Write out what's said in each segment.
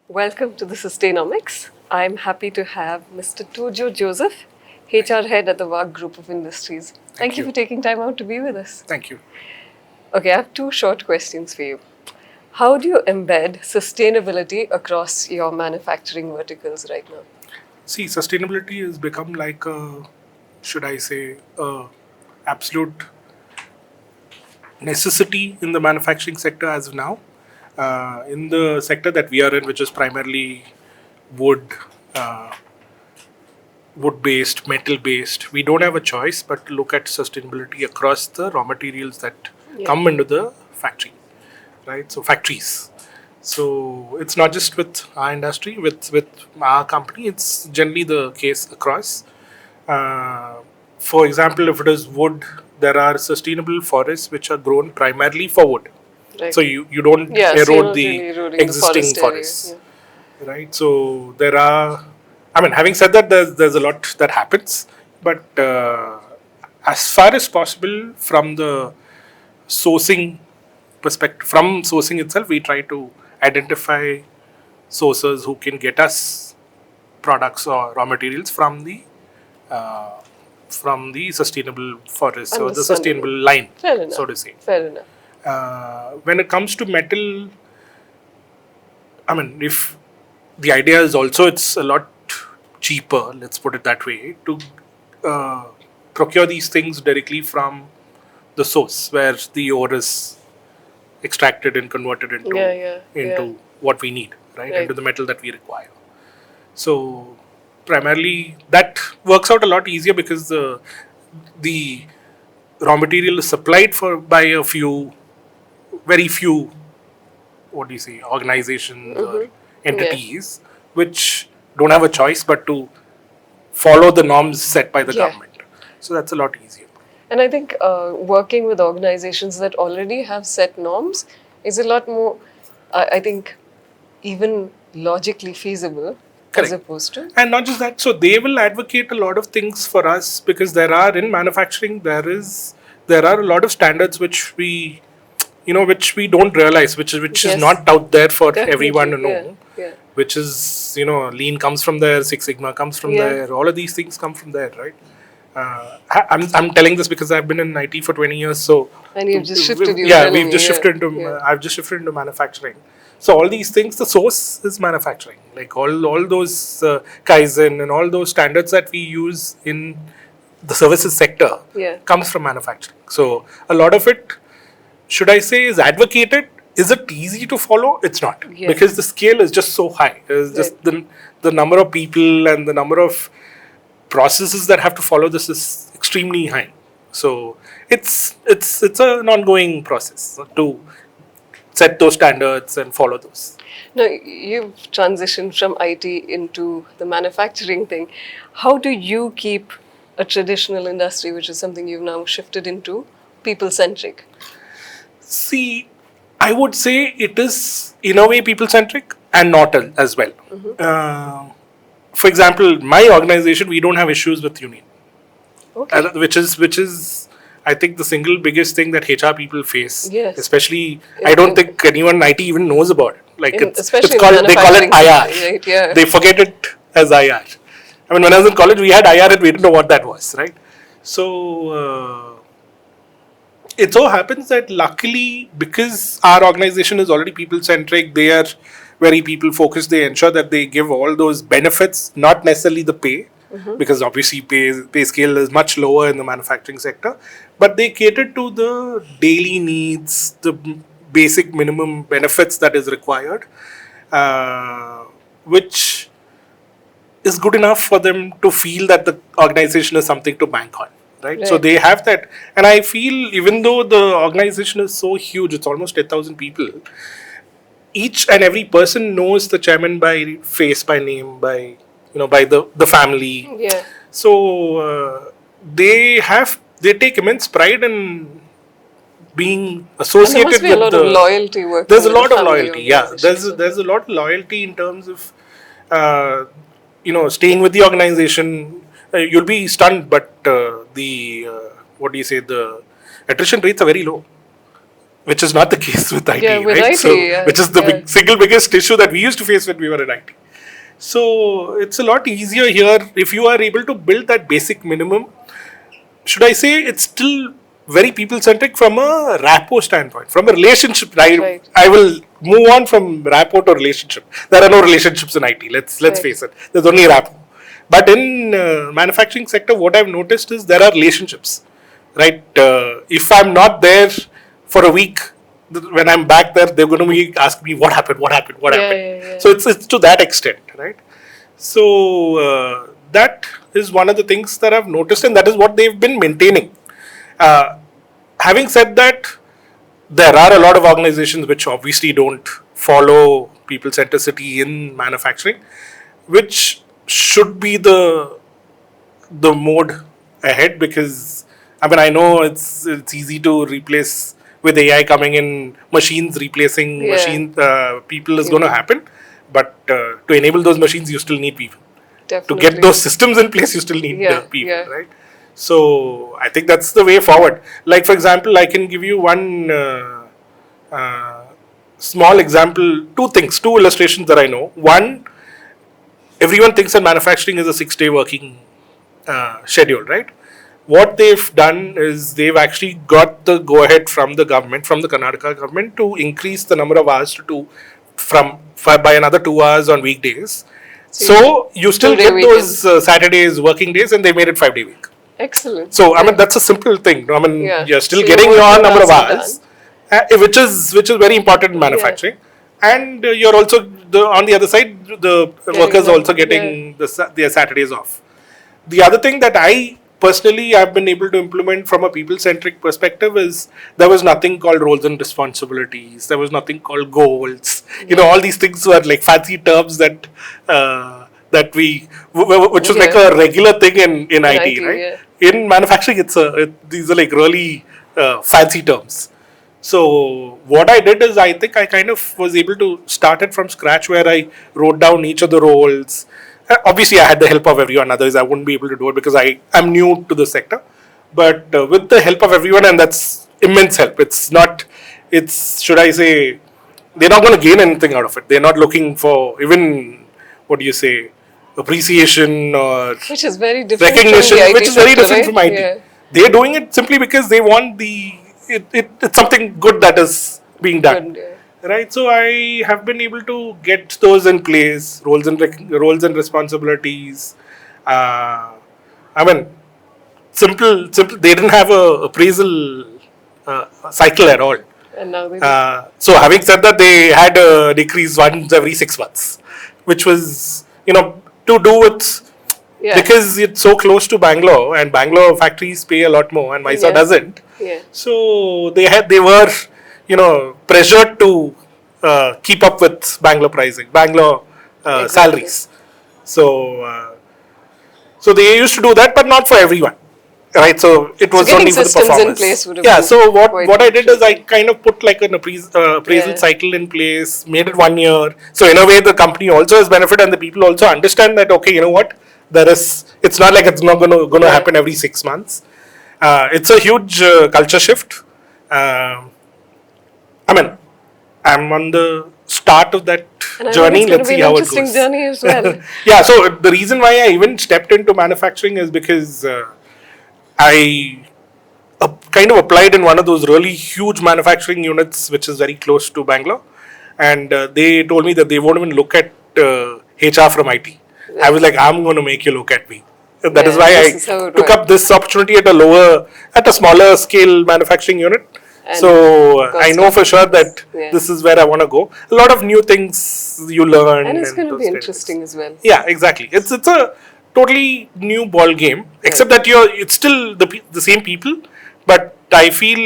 Welcome to the Sustain-omics. I'm happy to have Mr. Tojo Joseph, HR Head at the Vagh Group of Industries. Thank you for taking time out to be with us. Thank you. Okay, I have two short questions for you. How do you embed sustainability across your manufacturing verticals right now? See, sustainability has become like should I say, absolute necessity in the manufacturing sector as of now. In the sector that we are in, which is primarily wood, uh, wood-based, metal-based, we don't have a choice but to look at sustainability across the raw materials that come into the factory, right? So factories. So it's not just with our industry, with our company. It's generally the case across. Uh, for example, if it is wood, there are sustainable forests which are grown primarily for wood. Right. So you don't Yeah, so you're erode not the really eroding existing the forest area. forests, right? So there are. I mean, having said that, there's a lot that happens, but as far as possible from the sourcing perspective, from sourcing itself, we try to identify sources who can get us products or raw materials uh, from the sustainable forest or the Understandable. sustainable line, Fair enough. so to say. Fair enough. When it comes to metal, I mean, if the idea is also it's a lot cheaper, let's put it that way, to uh, procure these things directly from the source where the ore is extracted and converted into what we need, right? Into the metal that we require. So primarily that works out a lot easier because the raw material is supplied for by a few, very few, what do you say, organizations or entities which don't have a choice but to follow the norms set by the government. So that's a lot easier. And I think working with organizations that already have set norms is a lot more, I think, even logically feasible. Correct. As opposed to. And not just that, so they will advocate a lot of things for us because there are in manufacturing there are a lot of standards which we which we don't realize, which is not out there for everyone to know. Which is lean comes from there, Six Sigma comes from there, all of these things come from there, right? I'm telling this because I've been in IT for 20 years, so and you've just shifted. We've just shifted into. I've just shifted into manufacturing. So all these things, the source is manufacturing. Like all those Kaizen and all those standards that we use in the services sector comes from manufacturing. So a lot of it, should I say, is advocated. Is it easy to follow? It's not, because the scale is just so high. It's just the number of people and the number of processes that have to follow this is extremely high. So it's an ongoing process to set those standards and follow those. Now, you've transitioned from IT into the manufacturing thing. How do you keep a traditional industry, which is something you've now shifted into, people-centric? See, I would say it is in a way people-centric and not as well. For example, my organization, we don't have issues with union, which is I think the single biggest thing that HR people face. Especially, I don't think anyone in IT even knows about it. Like it's called, they call it IR. Right? They forget it as IR. I mean, when I was in college, we had IR and we didn't know what that was, right? So it so happens that luckily, because our organization is already people-centric, they are very people-focused. They ensure that they give all those benefits, not necessarily the pay, because obviously pay scale is much lower in the manufacturing sector, but they cater to the daily needs, the basic minimum benefits that is required, which is good enough for them to feel that the organization is something to bank on. Right? So they have that, and I feel even though the organization is so huge, it's almost 10,000 people, each and every person knows the chairman by face, by name, by by the family. So they take immense pride in being associated with a lot of loyalty working. There's a lot of loyalty. There's a lot of loyalty in terms of staying with the organization. You'll be stunned, but the attrition rates are very low. which is not the case with IT, Yeah, with right? IT, So, yeah, which is the yeah. single biggest issue that we used to face when we were in IT. So, it's a lot easier here if you are able to build that basic minimum. Should I say it's still very people centric from a rapport standpoint, from a relationship. Right. I will move on from rapport to relationship. There are no relationships in IT. Let's Right. face it. There's only rapport. But in manufacturing sector, what I've noticed is there are relationships, right? If I'm not there for a week, when I'm back there, they're going to be asking me what happened, what happened, what Yeah, happened. yeah, yeah. So it's to that extent, right? So that is one of the things that I've noticed, and that is what they've been maintaining. Uh, Having said that, there are a lot of organizations which obviously don't follow people centricity in manufacturing, which should be the mode ahead, because I mean I know it's easy to replace with AI coming in, machines replacing Yeah. machine people is going to happen, but to enable those machines you still need people. To Definitely. get those systems in place you still need Yeah, people, yeah. right? So I think that's the way forward. Like for example, I can give you one uh, small example, two illustrations that I know. One, everyone thinks that manufacturing is a 6-day working schedule, right? What they've done is they've actually got the go ahead from the government, from the Karnataka government, to increase the number of hours to two by another 2 hours on weekdays. So you still 2-day get weekend. those Saturdays working days, and they made it 5-day week. Excellent. So I mean that's a simple thing. I mean Yeah. you're still So getting your your working number of hours are hours, which is very important in manufacturing, and you're also on the other side the workers them, also getting their Saturdays off. The other thing that I personally have been able to implement from a people centric perspective is there was nothing called roles and responsibilities. There was nothing called goals. You know, all these things were like fancy terms that which was like Yeah. a regular thing in IT, IT, right? yeah. In manufacturing, these are like really fancy terms. So what I did is I think I kind of was able to start it from scratch, where I wrote down each of the roles. Obviously, I had the help of everyone. Otherwise, I wouldn't be able to do it because I'm new to the sector. But with the help of everyone, and that's immense help. It's not. It's, should I say, they're not going to gain anything out of it. They're not looking for even, what do you say, appreciation or Which is very different recognition, from the IT which is very sector, different right? from IT. Yeah. They're doing it simply because they want it's something good that is being done, Good, yeah. right? So I have been able to get those in place, roles and responsibilities. I mean, simple. They didn't have a appraisal cycle at all. And now they do. So having said that, they had a decrease once every 6 months, which was to do with Yeah. because it's so close to Bangalore, and Bangalore factories pay a lot more, and Mysore Yeah. doesn't. Yeah. So they were pressured to keep up with Bangalore pricing, Bangalore Exactly. salaries. So so they used to do that, but not for everyone. Right, so it was getting only for the systems in performers. place would have Yeah, been so quite what I did is crucial. I kind of put like an appraisal Yeah. cycle in place, made it 1 year. So in a way, the company also has benefit, and the people also understand that okay, you know what, it's not like it's not going to Yeah. happen every 6 months. It's a huge culture shift. I mean, I'm on the start of that And I think journey. it's going Let's to be see an how it interesting goes. journey as well. Yeah, so the reason why I even stepped into manufacturing is because I kind of applied in one of those really huge manufacturing units, which is very close to Bangalore, and they told me that they won't even look at HR from IT. I was like, I'm going to make you look at me. And that is Yeah, why this I is how it took works. up this opportunity at a smaller scale manufacturing unit. And So got I know for sure started. that Yeah. this is where I want to go. A lot of new things you learn, And it's going to those be kind of things. interesting as well. Yeah, exactly. It's a totally new ball game, except that it's still the same people, but I feel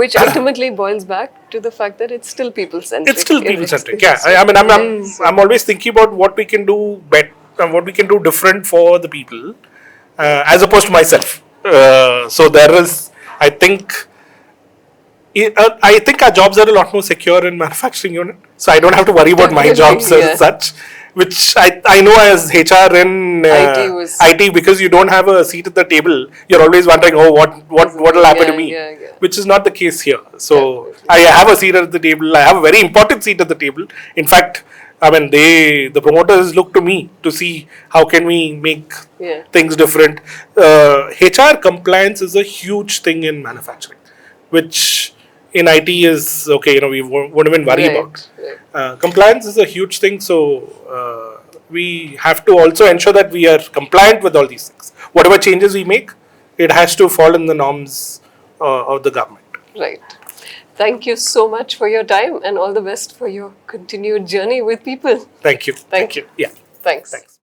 Which ultimately boils back to the fact that it's still people-centric. it's still people centric. Yeah, So, I mean, I'm yeah, so- I'm always thinking about what we can do better, what we can do different for the people, as opposed to myself. So there is, I think. I think our jobs are a lot more secure in manufacturing unit, so I don't have to worry about my Definitely, jobs yeah. as such. Which I know as HR in IT IT, because you don't have a seat at the table, you're always wondering, oh, what will happen to Yeah, me? yeah, yeah. which is not the case here. So Definitely. I have a seat at the table. I have a very important seat at the table. In fact, I mean, the promoters look to me to see how can we make Yeah. things different. HR compliance is a huge thing in manufacturing, which in IT is okay. We won't even worry about. Right. Compliance is a huge thing, so we have to also ensure that we are compliant with all these things. Whatever changes we make, it has to fall in the norms of the government. Right. Thank you so much for your time and all the best for your continued journey with people. Thank you. Thank you. Yeah. Thanks. Thanks.